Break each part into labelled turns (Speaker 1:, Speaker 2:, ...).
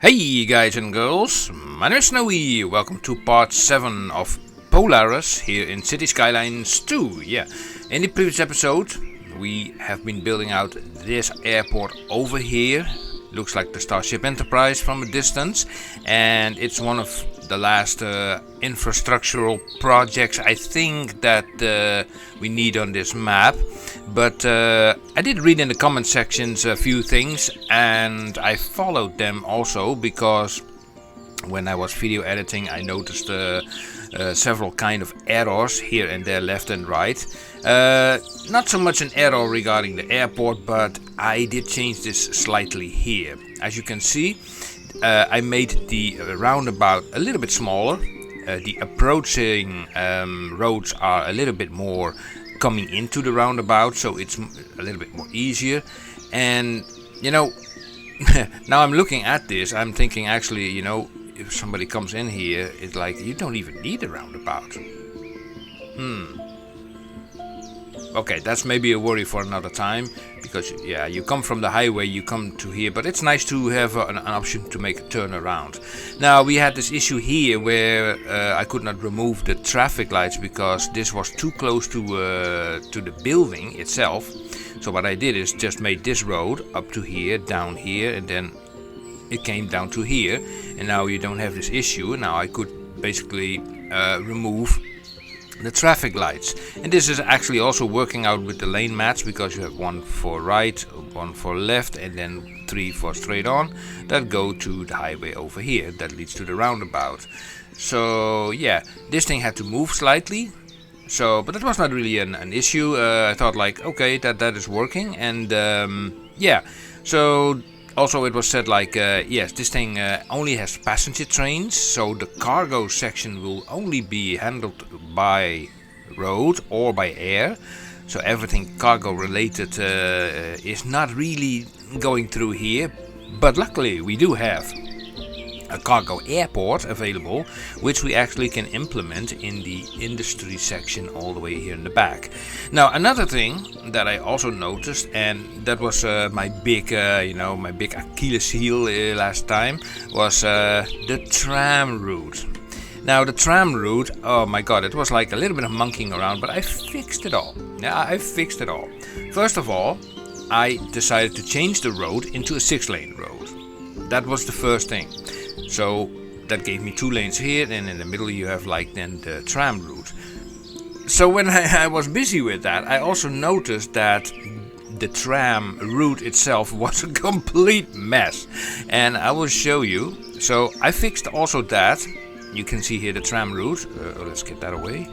Speaker 1: Hey guys and girls, my name is Snowy. Welcome to part 7 of Polaris here in City Skylines 2. In the previous episode we have been building out this airport over here. Looks like the Starship Enterprise from a distance, and it's one of the last infrastructural projects I think that we need on this map. But I did read in the comment sections a few things, and I followed them also, because when I was video editing I noticed several kind of errors here and there, left and right. Not so much an error regarding the airport, but I did change this slightly here. As you can see, I made the roundabout a little bit smaller. The approaching roads are a little bit more coming into the roundabout, so it's a little bit more easier. And you know, now I'm looking at this, I'm thinking actually, you know, if somebody comes in here, it's like you don't even need a roundabout. Okay, that's maybe a worry for another time, because yeah, you come from the highway, you come to here, but it's nice to have an option to make a turn around. Now we had this issue here where I could not remove the traffic lights because this was too close to the building itself. So what I did is just made this road up to here, down here, and then it came down to here, and now you don't have this issue. Now I could basically remove the traffic lights, and this is actually also working out with the lane mats, because you have one for right, one for left, and then 3 for straight on that go to the highway over here that leads to the roundabout. So yeah, this thing had to move slightly, but it was not really an issue. I thought like, okay, that is working, and yeah, so also it was said like, yes, this thing only has passenger trains, so the cargo section will only be handled by road or by air. So everything cargo related is not really going through here. But luckily we do have a cargo airport available, which we actually can implement in the industry section all the way here in the back. Now another thing that I also noticed, and that was my big my big Achilles heel last time, was the tram route. Now the tram route, oh my god, it was like a little bit of monkeying around, but I fixed it all. Yeah, I fixed it all. First of all, I decided to change the road into a 6-lane road. That was the first thing. So that gave me 2 lanes here, and in the middle you have like then the tram route. So when I was busy with that, I also noticed that the tram route itself was a complete mess, and I will show you. So I fixed also that. You can see here the tram route. Let's get that away.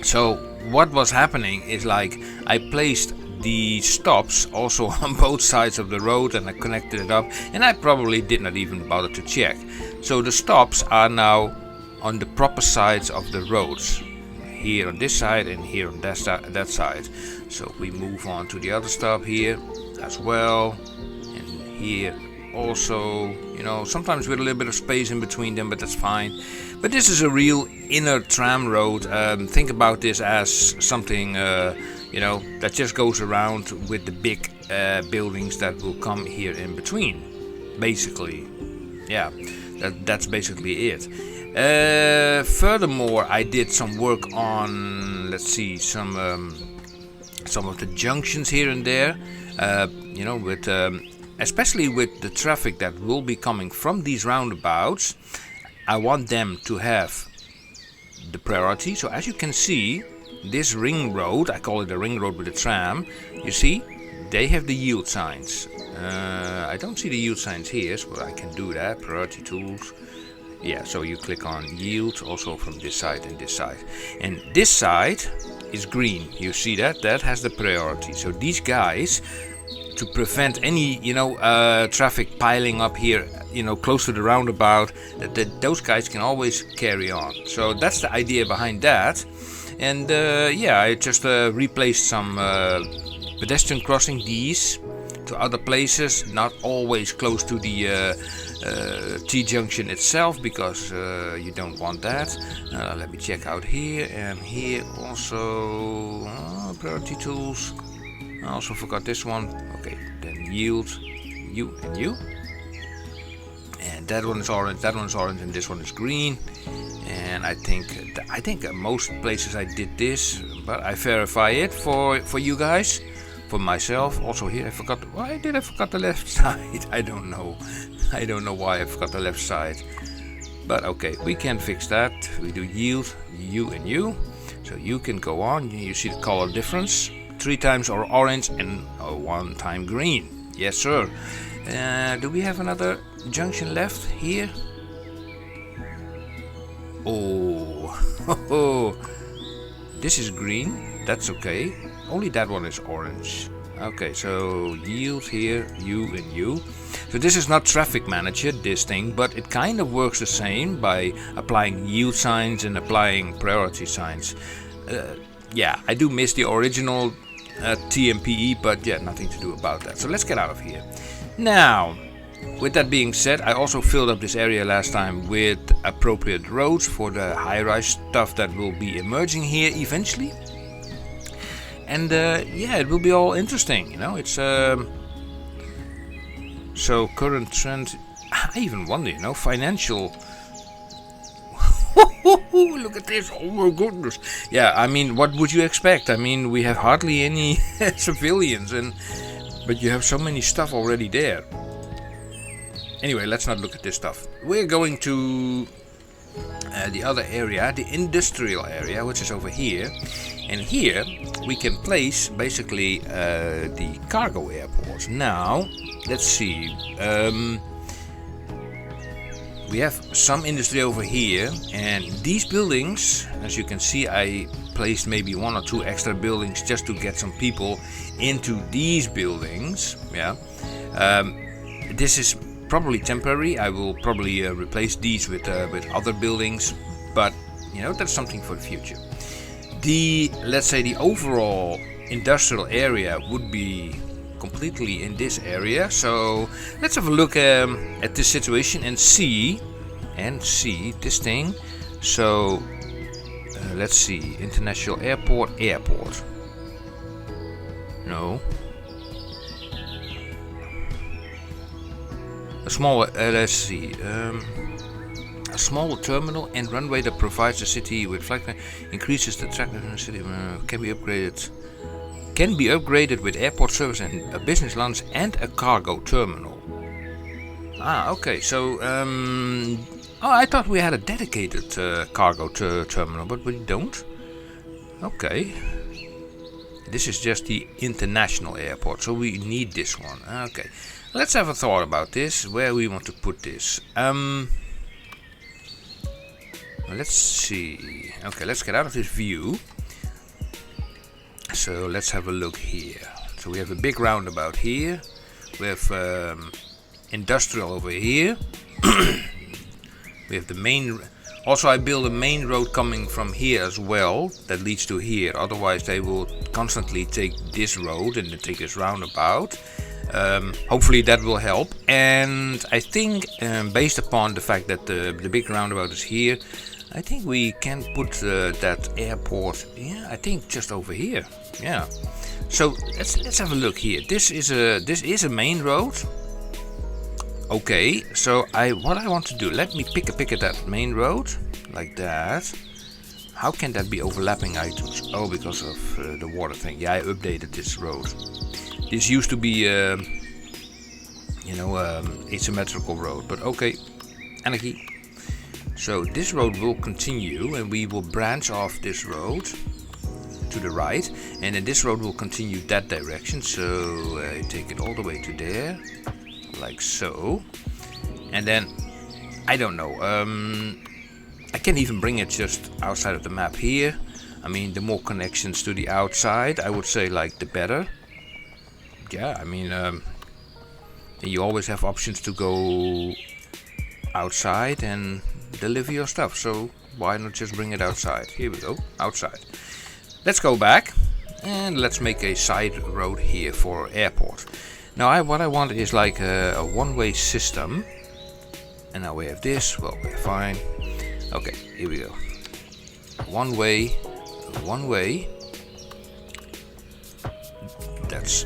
Speaker 1: So what was happening is like I placed the stops also on both sides of the road, and I connected it up, and I probably did not even bother to check. So the stops are now on the proper sides of the roads, here on this side and here on that side. So we move on to the other stop here as well, and here also, you know, sometimes with a little bit of space in between them, but that's fine. But this is a real inner tram road. Think about this as something you know, that just goes around with the big buildings that will come here in between, basically. Yeah, that's basically it. Furthermore, I did some work on, let's see, some of the junctions here and there, you know, with especially with the traffic that will be coming from these roundabouts. I want them to have the priority. So as you can see, this ring road, I call it a ring road with a tram, you see, they have the yield signs. I don't see the yield signs here, so I can do that. Priority tools. Yeah, so you click on yield also from this side and this side. And this side is green. You see that? That has the priority. So these guys, to prevent any, you know, traffic piling up here, you know, close to the roundabout, that those guys can always carry on. So that's the idea behind that. And yeah, I just replaced some pedestrian crossing these to other places, not always close to the T-junction itself, because you don't want that. Let me check out here, and here also priority tools. I also forgot this one. Okay, then yield, you and you. that one is orange, that one is orange, and this one is green. And I think most places I did this, but I verify it for you guys, for myself. Also here I forgot. Why did I forget the left side? I don't know. I don't know why I forgot the left side. But okay, we can fix that. We do yield, you and you. So you can go on. You see the color difference. 3 times orange and 1 time green. Yes, sir. Do we have another junction left here? Oh, this is green. That's okay. Only that one is orange. Okay, so yield here, you and you. So this is not traffic manager, this thing, but it kind of works the same by applying yield signs and applying priority signs. Yeah, I do miss the original TMPE, but yeah, nothing to do about that. So let's get out of here. Now, with that being said, I also filled up this area last time with appropriate roads for the high-rise stuff that will be emerging here eventually. And yeah, it will be all interesting, you know. It's so current trend. I even wonder, you know, financial. Look at this! Oh my goodness! Yeah, I mean, what would you expect? I mean, we have hardly any civilians, but you have so many stuff already there. Anyway, let's not look at this stuff. We're going to the other area, the industrial area, which is over here. And here we can place basically the cargo airport. Now, let's see. We have some industry over here, and these buildings, as you can see, I placed maybe 1 or 2 extra buildings just to get some people into these buildings. Yeah, this is probably temporary. I will probably replace these with other buildings, but you know, that's something for the future. Let's say the overall industrial area would be completely in this area. So let's have a look at this situation and see this thing. So let's see, international airport. No. A smaller, let's see. A smaller terminal and runway that provides the city with flight increases the attractiveness in the city. Can be upgraded with airport service and a business lounge and a cargo terminal. Ah, okay. So, I thought we had a dedicated cargo terminal, but we don't. Okay. This is just the international airport, so we need this one. Okay. Let's have a thought about this. Where we want to put this. Let's see. Okay, let's get out of this view. So let's have a look here. So we have a big roundabout here. We have industrial over here. We have the main. Also, I build a main road coming from here as well that leads to here. Otherwise, they will constantly take this road and then take this roundabout. Hopefully that will help. And I think, based upon the fact that the big roundabout is here, I think we can put that airport. Yeah, I think just over here. Yeah. So let's have a look here. This is a main road. Okay. So what I want to do? Let me pick at that main road like that. How can that be overlapping items? Oh, because of the water thing. Yeah, I updated this road. This used to be, asymmetrical road. But okay, anarchy. So this road will continue, and we will branch off this road to the right, and then this road will continue that direction. So take it all the way to there, like so. And then I don't know. I can even bring it just outside of the map here. I mean, the more connections to the outside, I would say, like, the better. Yeah, I mean, you always have options to go outside and deliver your stuff, so why not just bring it outside? Here we go, outside. Let's go back and let's make a side road here for airport. Now what I want is like a one-way system, and now we have this. Well, we're fine. Okay, here we go. One way. That's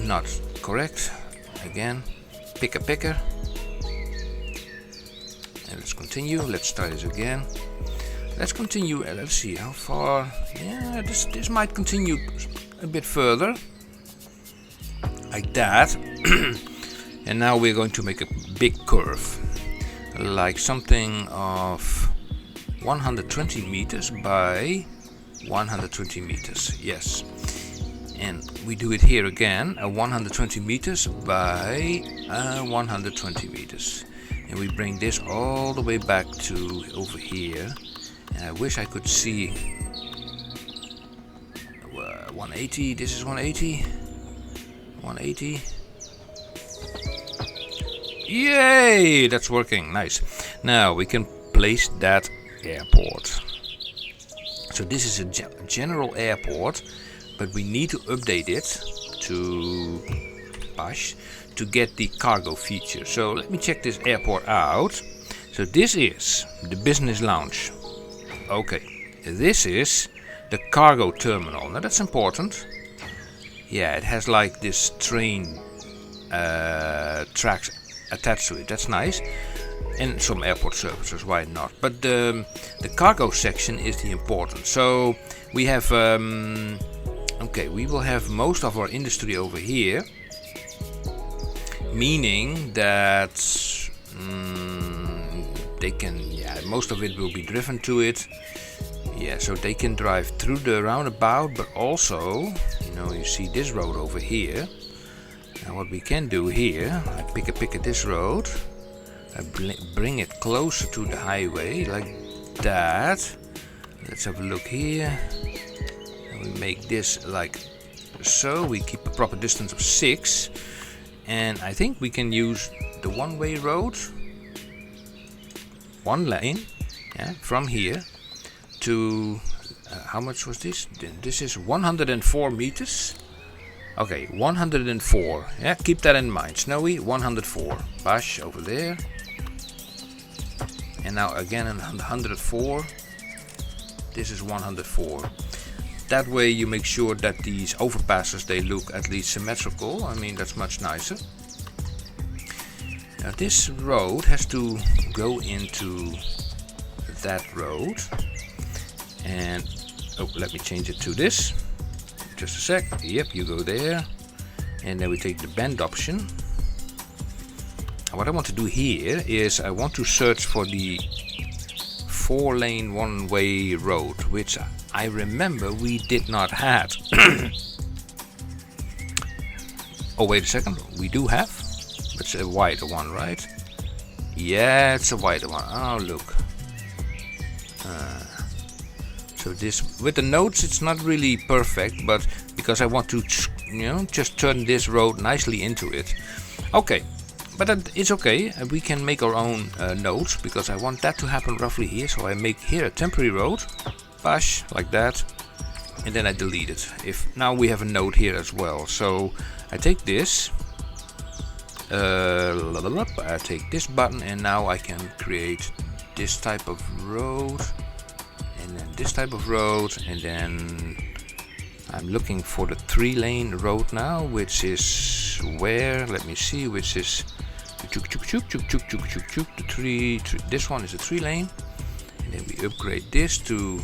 Speaker 1: not correct. Again, picker. And let's continue. Let's try this again. Let's continue. Let's see how far. Yeah, this might continue a bit further, like that. And now we're going to make a big curve, like something of 120 meters by 120 meters. Yes. And we do it here again, 120 meters by 120 meters. And we bring this all the way back to over here. And I wish I could see 180. This is 180. 180. Yay! That's working. Nice. Now we can place that airport. So this is a general airport, but we need to update it to Bash to get the cargo feature. So let me check this airport out. So this is the business lounge. Okay, this is the cargo terminal. Now that's important. Yeah, it has like this train tracks attached to it. That's nice. And some airport services, why not? But the cargo section is the important. So we have okay, we will have most of our industry over here, meaning that they can, yeah, most of it will be driven to it. Yeah, so they can drive through the roundabout, but also, you know, you see this road over here. Now what we can do here, I pick at this road, I bring it closer to the highway, like that. Let's have a look here. And we make this like so. We keep a proper distance of 6. And I think we can use the one-way road, one lane, yeah, from here to, how much was this? This is 104 meters. Okay, 104. Yeah, keep that in mind. Snowy, 104. Bash over there. And now again 104. This is 104. That way you make sure that these overpasses, they look at least symmetrical. I mean, that's much nicer. Now this road has to go into that road. And, oh, let me change it to this. Just a sec. Yep, you go there. And then we take the bend option. And what I want to do here is I want to search for the 4-lane one-way road, which I remember we did not have. Oh, wait a second. We do have. It's a wider one, right? Yeah, it's a wider one. Oh, look. So this, with the notes, it's not really perfect, but because I want to, you know, just turn this road nicely into it. Okay, but it's okay. We can make our own nodes, because I want that to happen roughly here. So I make here a temporary road, bash, like that, and then I delete it. If now we have a node here as well. So I take this, I take this button, and now I can create this type of road. And then this type of road, and then I'm looking for the 3-lane road now, which is where, let me see, which is the 3, this one is a 3-lane, and then we upgrade this to,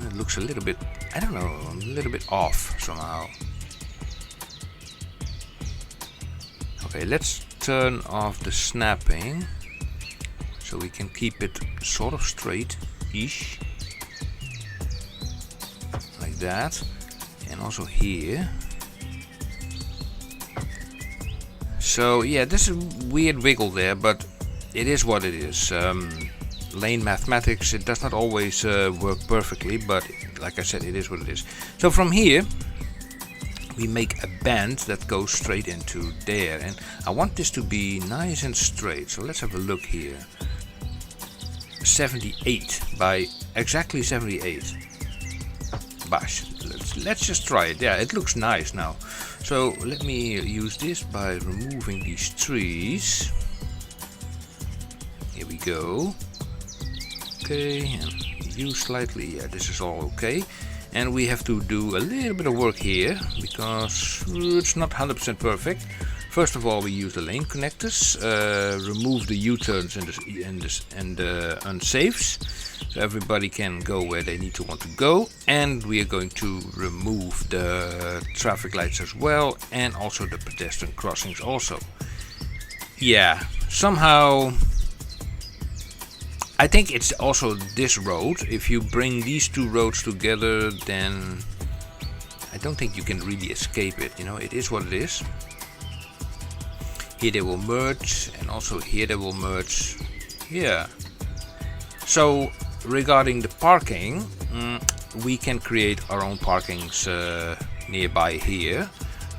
Speaker 1: it looks a little bit, I don't know, a little bit off somehow. Okay, let's turn off the snapping. So we can keep it sort of straight-ish, like that, and also here. So yeah, this is a weird wiggle there, but it is what it is. Lane mathematics, it does not always work perfectly, but like I said, it is what it is. So from here, we make a bend that goes straight into there, and I want this to be nice and straight. So let's have a look here. 78 by exactly 78. Bash. Let's just try it. Yeah, it looks nice now. So let me use this by removing these trees. Here we go. Okay, and use slightly. Yeah, this is all okay. And we have to do a little bit of work here because it's not 100% perfect. First of all, we use the lane connectors, remove the U-turns and the unsafes, so everybody can go where they need to want to go. And we are going to remove the traffic lights as well, and also the pedestrian crossings also. Yeah, somehow I think it's also this road. If you bring these two roads together, then I don't think you can really escape it. You know, it is what it is. Here they will merge, and also here they will merge. Yeah. So regarding the parking, we can create our own parkings nearby here.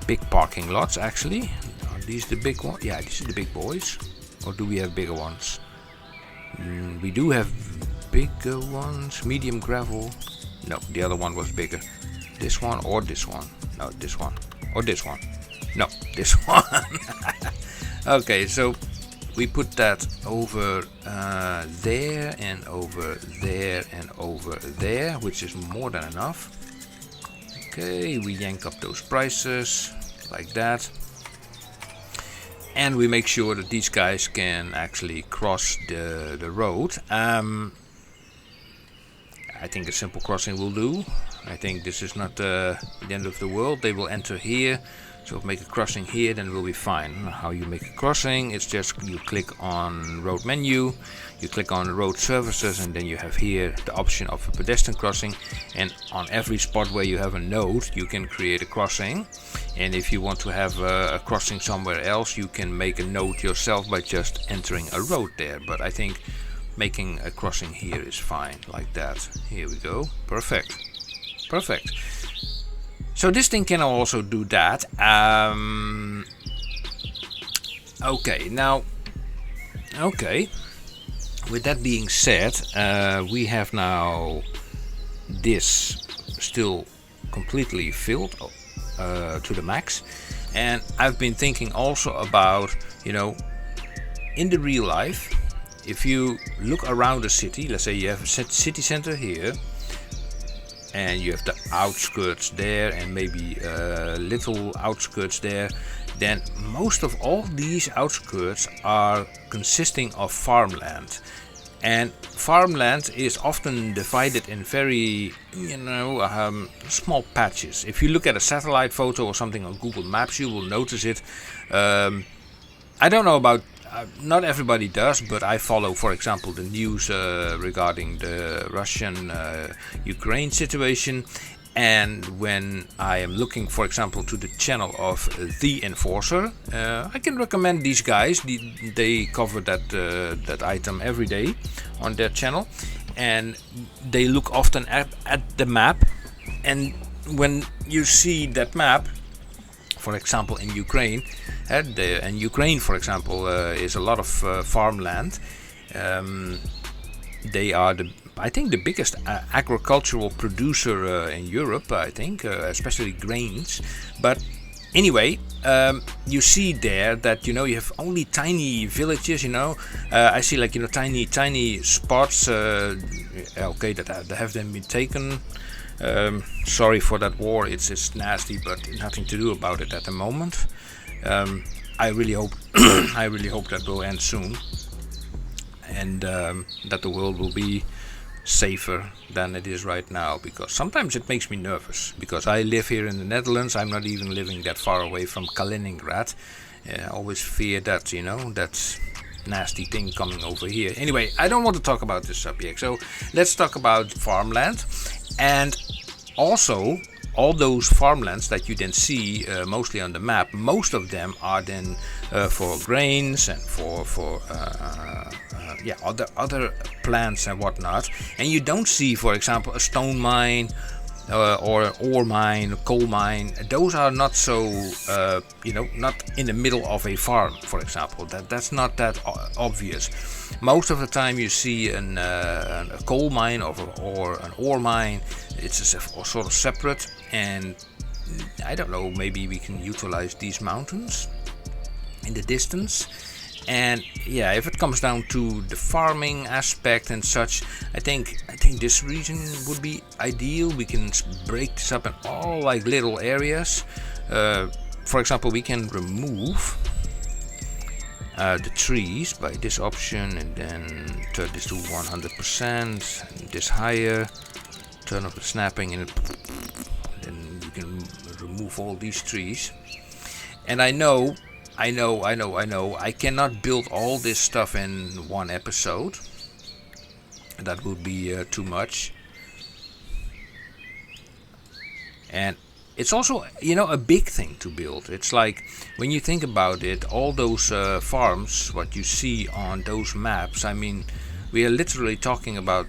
Speaker 1: Big parking lots actually. Are these the big ones? Yeah, these are the big boys. Or do we have bigger ones? We do have bigger ones. Medium gravel. No, the other one was bigger. This one or this one? No, this one. Or this one? No, this one. Okay, so we put that over there and over there and over there, which is more than enough. Okay, we yank up those prices like that. And we make sure that these guys can actually cross the road. I think a simple crossing will do. I think this is not the end of the world. They will enter here. So make a crossing here, then we'll be fine. How you make a crossing, it's just you click on road menu, you click on road services, and then you have here the option of a pedestrian crossing. And on every spot where you have a node, you can create a crossing. And if you want to have a crossing somewhere else, you can make a node yourself by just entering a road there. But I think making a crossing here is fine, like that. Here we go. Perfect. Perfect. So this thing can also do that. Okay, now, okay. With that being said, we have now this still completely filled to the max. And I've been thinking also about, you know, in the real life, if you look around the city, let's say you have a city center here, and you have the outskirts there and maybe little outskirts there, then most of all these outskirts are consisting of farmland. And farmland is often divided in very, you know, small patches. If you look at a satellite photo or something on Google Maps, you will notice it. I don't know about not everybody does, but I follow, for example, the news regarding the Russian-Ukraine situation. And when I am looking, for example, to the channel of The Enforcer, I can recommend these guys. They cover that item every day on their channel. And they look often at the map. And when you see that map, for example, in Ukraine, and Ukraine, for example, is a lot of farmland. They are I think the biggest agricultural producer in Europe. I think, especially grains. But anyway, you see there that, you know, you have only tiny villages. You know, I see, like, you know, tiny spots. Okay, that have then been taken. Sorry for that war. It's nasty, but nothing to do about it at the moment. I really hope that will end soon, and that the world will be safer than it is right now. Because sometimes it makes me nervous. Because I live here in the Netherlands. I'm not even living that far away from Kaliningrad. I always fear that, you know, that nasty thing coming over here. Anyway, I don't want to talk about this subject. So let's talk about farmland. And also, all those farmlands that you then see mostly on the map, most of them are then for grains and for other plants and whatnot. And you don't see, for example, a stone mine or an ore mine, a coal mine. Those are not so, not in the middle of a farm, for example. That's not that obvious. Most of the time you see a coal mine or an ore mine. It's sort of separate, and I don't know, maybe we can utilize these mountains in the distance. And yeah, if it comes down to the farming aspect and such, I think this region would be ideal. We can break this up in all like little areas. for example, we can remove the trees by this option, and then turn this to 100%, and this higher, turn off the snapping, and then you can remove all these trees. And I know, I cannot build all this stuff in one episode. That would be too much. And it's also, a big thing to build. It's like, when you think about it, all those farms, what you see on those maps, I mean, we are literally talking about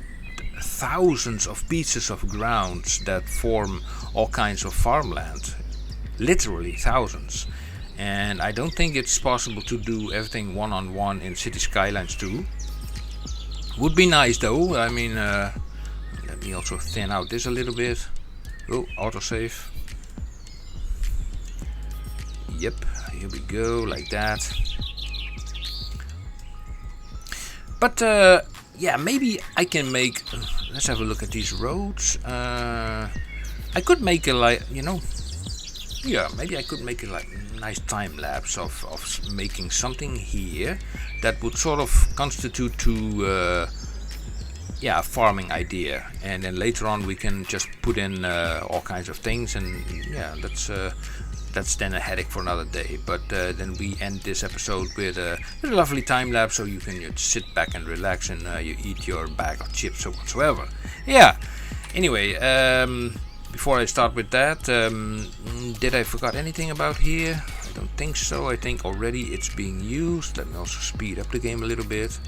Speaker 1: thousands of pieces of grounds that form all kinds of farmland. Literally thousands. And I don't think it's possible to do everything one-on-one in City Skylines 2. Would be nice though. I mean, let me also thin out this a little bit. Oh, autosave. Yep, here we go, like that. But yeah, maybe I can make. Let's have a look at these roads. I could make a yeah, maybe I could make a nice time lapse of making something here that would sort of constitute to a farming idea, and then later on we can just put in all kinds of things, and yeah, that's then a headache for another day. But then we end this episode with a lovely time lapse, so you can just sit back and relax, and you eat your bag of chips or whatsoever. Yeah. Anyway, before I start with that, did I forgot anything about here? I don't think so. I think already it's being used. Let me also speed up the game a little bit.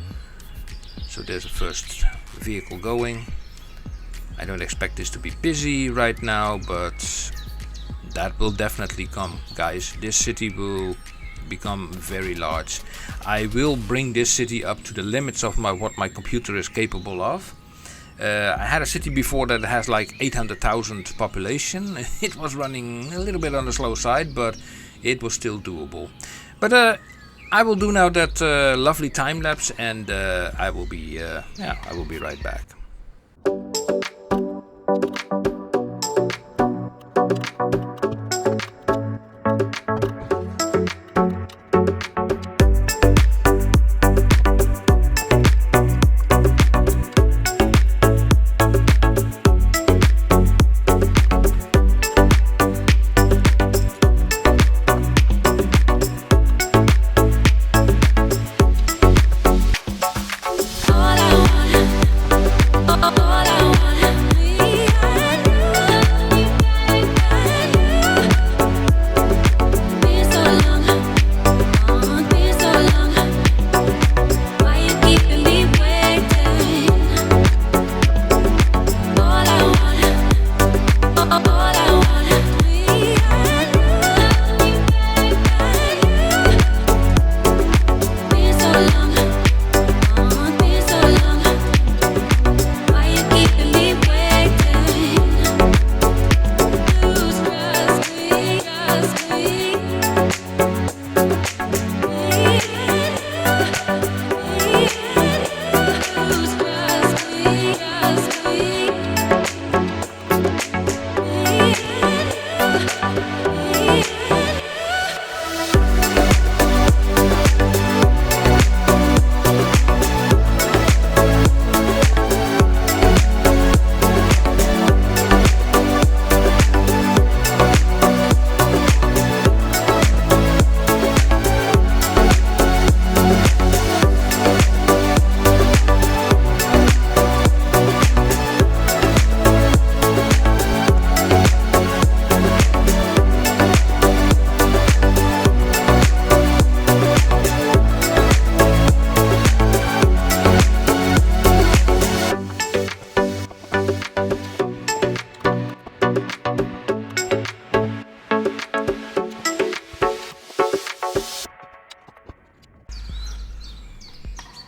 Speaker 1: So there's the first vehicle going. I don't expect this to be busy right now, but that will definitely come, guys. This city will become very large. I will bring this city up to the limits of what my computer is capable of. I had a city before that has like 800,000 population. It was running a little bit on the slow side, but it was still doable. But I will do now that lovely time lapse, and I will be right back.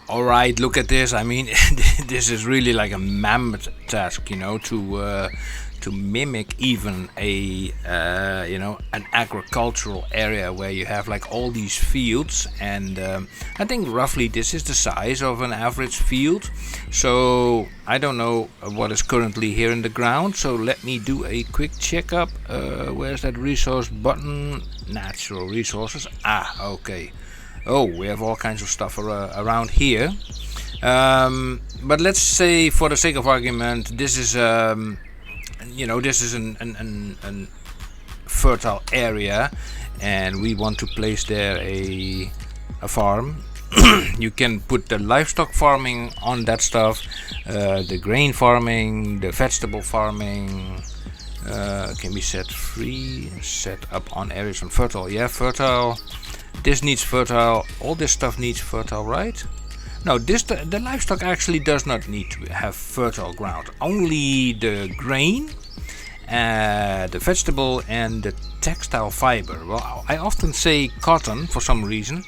Speaker 1: Alright, look at this. I mean, this is really like a mammoth task, to to mimic even a an agricultural area where you have like all these fields, and I think roughly this is the size of an average field. So I don't know what is currently here in the ground, so let me do a quick checkup. Where's that resource button? Natural resources. Okay. Oh, we have all kinds of stuff around here. But let's say, for the sake of argument, this is this is an fertile area, and we want to place there a farm. You can put the livestock farming on that stuff, the grain farming, the vegetable farming. Can be set free, set up on areas on fertile. Yeah, fertile. This needs fertile. All this stuff needs fertile, right? No, the livestock actually does not need to have fertile ground. Only the grain, the vegetable, and the textile fiber. Well, I often say cotton for some reason,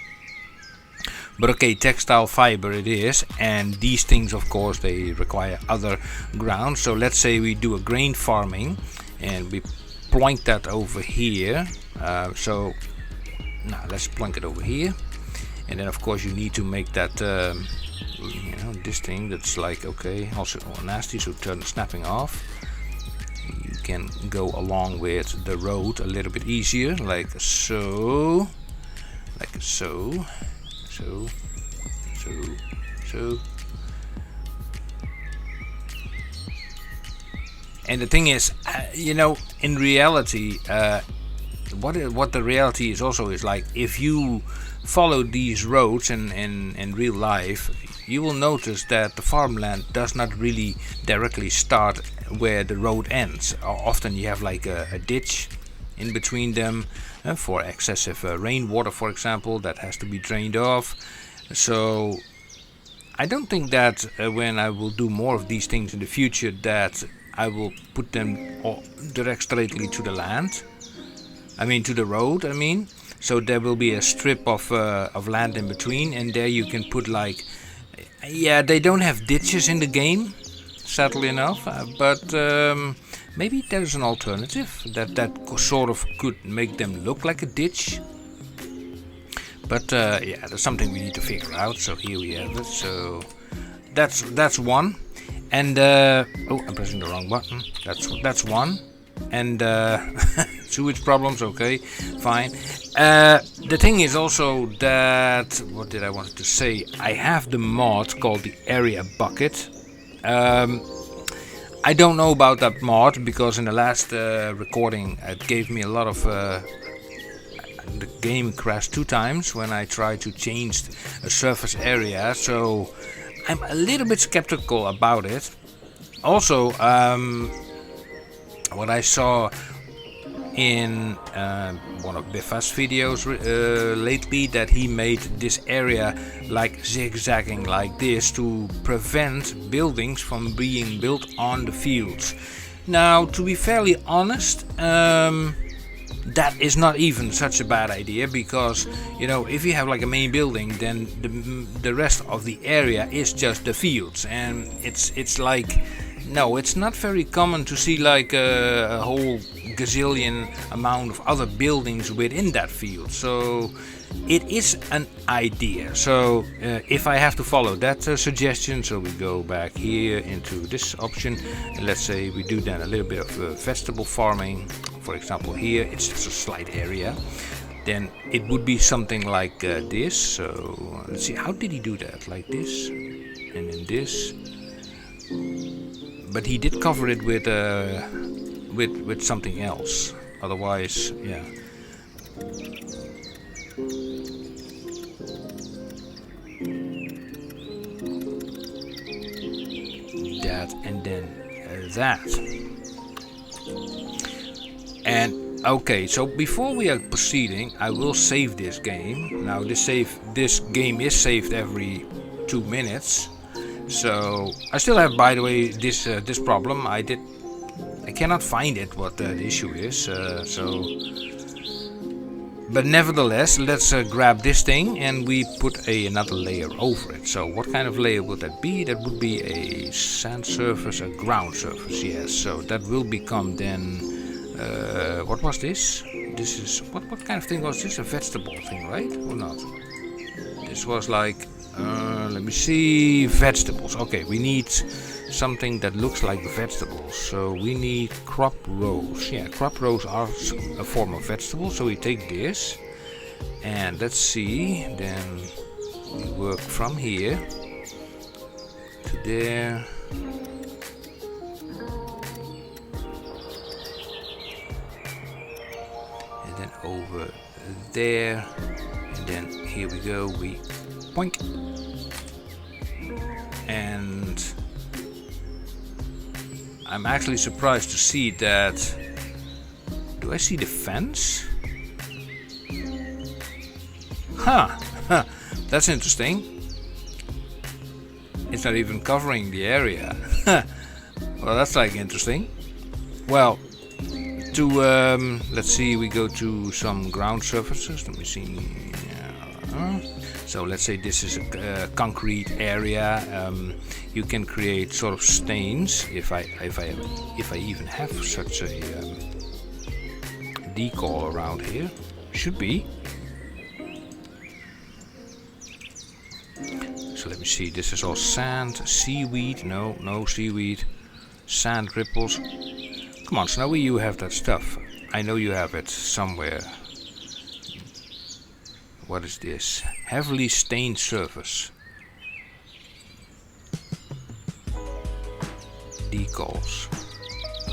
Speaker 1: but okay, textile fiber it is. And these things, of course, they require other ground. So let's say we do a grain farming, and we plonk that over here. So now let's plonk it over here. And then of course you need to make that this thing that's like, okay, also nasty, so turn the snapping off. You can go along with the road a little bit easier, like so, so. And the thing is, in reality, what the reality is also is like, if you follow these roads in real life, you will notice that the farmland does not really directly start where the road ends. Often you have like a ditch in between them for excessive rainwater, for example, that has to be drained off. So I don't think that when I will do more of these things in the future, that I will put them direct straightly to the land. I mean, to the road, I mean. So there will be a strip of land in between, and there you can put like, yeah, they don't have ditches in the game, sadly enough, but maybe there's an alternative that sort of could make them look like a ditch. But yeah, that's something we need to figure out. So here we have it. So that's one, and oh, I'm pressing the wrong button. That's one. And sewage problems, okay, fine. The thing is also that, what did I want to say? I have the mod called the area bucket. I don't know about that mod because in the last recording it gave me a lot of the game crashed 2 times when I tried to change a surface area, so I'm a little bit skeptical about it. Also, what I saw in one of Bifa's videos lately, that he made this area like zigzagging like this to prevent buildings from being built on the fields. Now, to be fairly honest, that is not even such a bad idea, because if you have like a main building, then the rest of the area is just the fields, and it's like, no, it's not very common to see like a whole gazillion amount of other buildings within that field. So it is an idea. So if I have to follow that suggestion, so we go back here into this option, and let's say we do then a little bit of vegetable farming. For example, here it's just a slight area. Then it would be something like this. So let's see, how did he do that? Like this, and then this. But he did cover it with something else. Otherwise, yeah. That and then that. And okay, so before we are proceeding, I will save this game. Now this game is saved every 2 minutes. So I still have, by the way, this problem. I cannot find it, what the issue is. So But nevertheless, let's grab this thing and we put another layer over it. So what kind of layer would that be? That would be a sand surface, a ground surface, yes. So that will become then, what was this? This is, what kind of thing was this? A vegetable thing, right? Or not? This was like, let me see, vegetables. Okay, we need something that looks like vegetables. So we need crop rows. Yeah, crop rows are a form of vegetable. So we take this and let's see, then we work from here to there. And then over there. And then here we go, we boink. And I'm actually surprised to see that. Do I see the fence? Huh, that's interesting. It's not even covering the area. Well, that's like interesting. Well, to let's see, we go to some ground surfaces. Let me see. So let's say this is a concrete area. You can create sort of stains. If I even have such a decal around here, should be. So let me see. This is all sand, seaweed. No seaweed. Sand ripples. Come on, Snowy, you have that stuff. I know you have it somewhere. What is this? Heavily stained surface. Decals.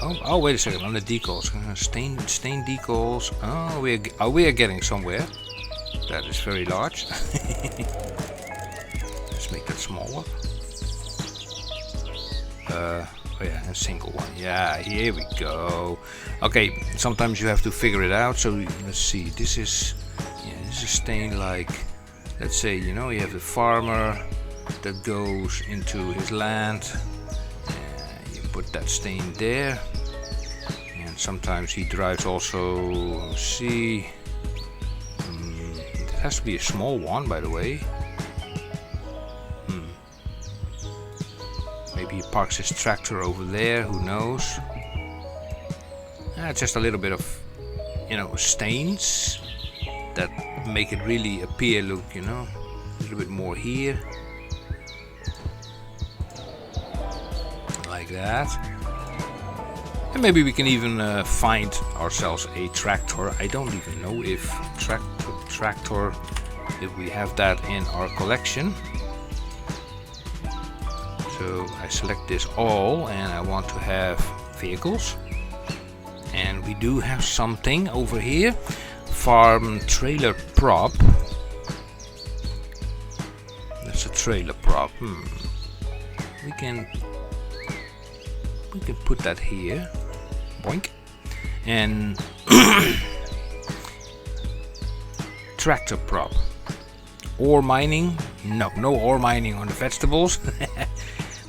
Speaker 1: Oh, wait a second. On the decals, stained decals. Oh, we are getting somewhere. That is very large. Let's make that smaller. Oh yeah, a single one. Yeah, here we go. Okay, sometimes you have to figure it out. So let's see. This is stain like, let's say, you have the farmer that goes into his land. You put that stain there. And sometimes he drives also. See, it has to be a small one, by the way. Maybe he parks his tractor over there, who knows. Just a little bit of, stains that make it really appear, look, a little bit more here. Like that. And maybe we can even find ourselves a tractor. I don't even know if tractor, if we have that in our collection. So I select this all and I want to have vehicles. And we do have something over here. Farm trailer prop. That's a trailer prop. We can put that here. Boink. And tractor prop. Ore mining. No ore mining on the vegetables.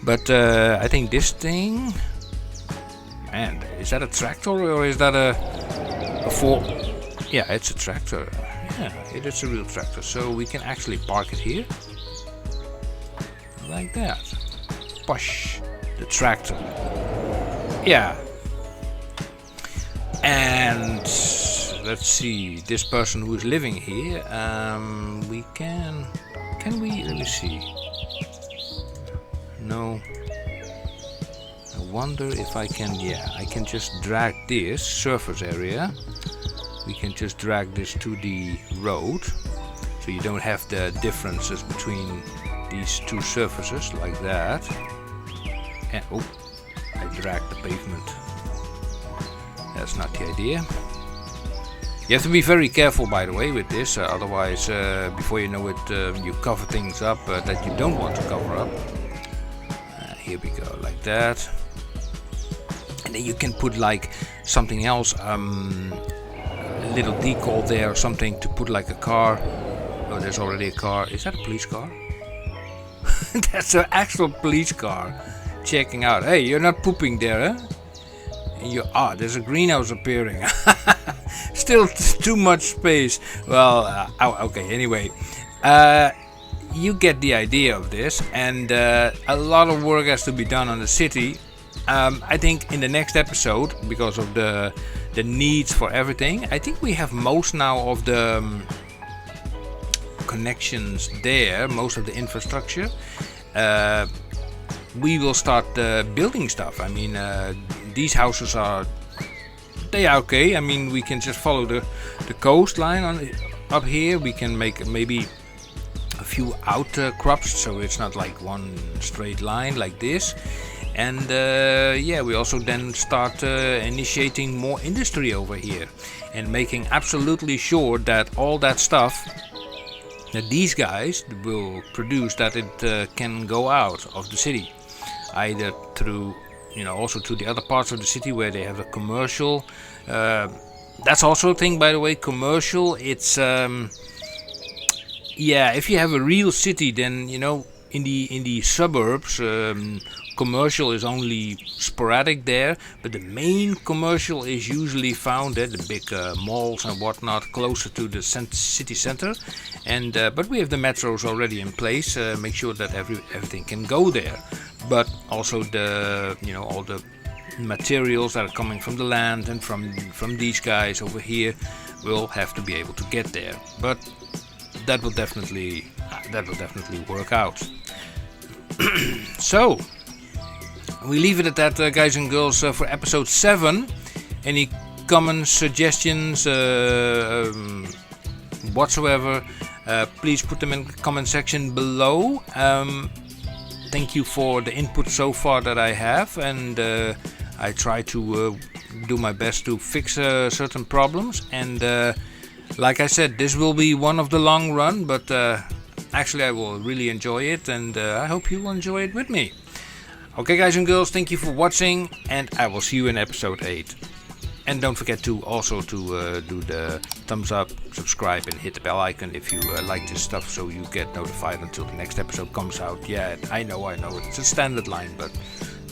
Speaker 1: But I think this thing. Man, is that a tractor or is that a four? Yeah, it's a tractor. Yeah, it is a real tractor. So we can actually park it here. Like that. Push the tractor. Yeah. And let's see, this person who is living here, we can we, let me see. No. I wonder if I can, yeah, I can just drag this surface area. We can just drag this to the road. So you don't have the differences between these two surfaces like that. And, oh, I dragged the pavement. That's not the idea. You have to be very careful, by the way, with this. Otherwise, before you know it, you cover things up that you don't want to cover up. Here we go, like that. And then you can put like something else, a little decal there or something to put like a car. Oh, there's already a car. Is that a police car? That's an actual police car checking out. Hey, you're not pooping there, huh? And there's a greenhouse appearing. Still too much space. Well, okay, anyway. You get the idea of this, and a lot of work has to be done on the city. I think in the next episode, because of the needs for everything, I think we have most now of the connections there, most of the infrastructure. We will start building stuff. I mean, these houses are okay. I mean, we can just follow the coastline up here. We can make maybe a few outcrops, so it's not like one straight line like this. And we also then start initiating more industry over here and making absolutely sure that all that stuff that these guys will produce, that it can go out of the city, either through, also to the other parts of the city where they have a commercial. That's also a thing, by the way, commercial. It's if you have a real city, then in the suburbs, commercial is only sporadic there, but the main commercial is usually found at the big malls and whatnot closer to the city center. And but we have the metros already in place, make sure that everything can go there. But also the all the materials that are coming from the land and from these guys over here will have to be able to get there. But that will definitely work out. So we leave it at that, guys and girls, for episode 7. Any comments, suggestions, whatsoever, please put them in the comment section below. Thank you for the input so far that I have, and I try to do my best to fix certain problems. And like I said, this will be one of the long run, but actually I will really enjoy it, and I hope you will enjoy it with me. Okay, guys and girls, thank you for watching, and I will see you in episode 8. And don't forget to also to do the thumbs up, subscribe, and hit the bell icon if you like this stuff, so you get notified until the next episode comes out. Yeah, I know, it's a standard line, but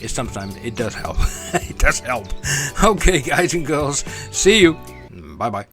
Speaker 1: sometimes it does help. It does help. Okay, guys and girls, see you. Bye bye.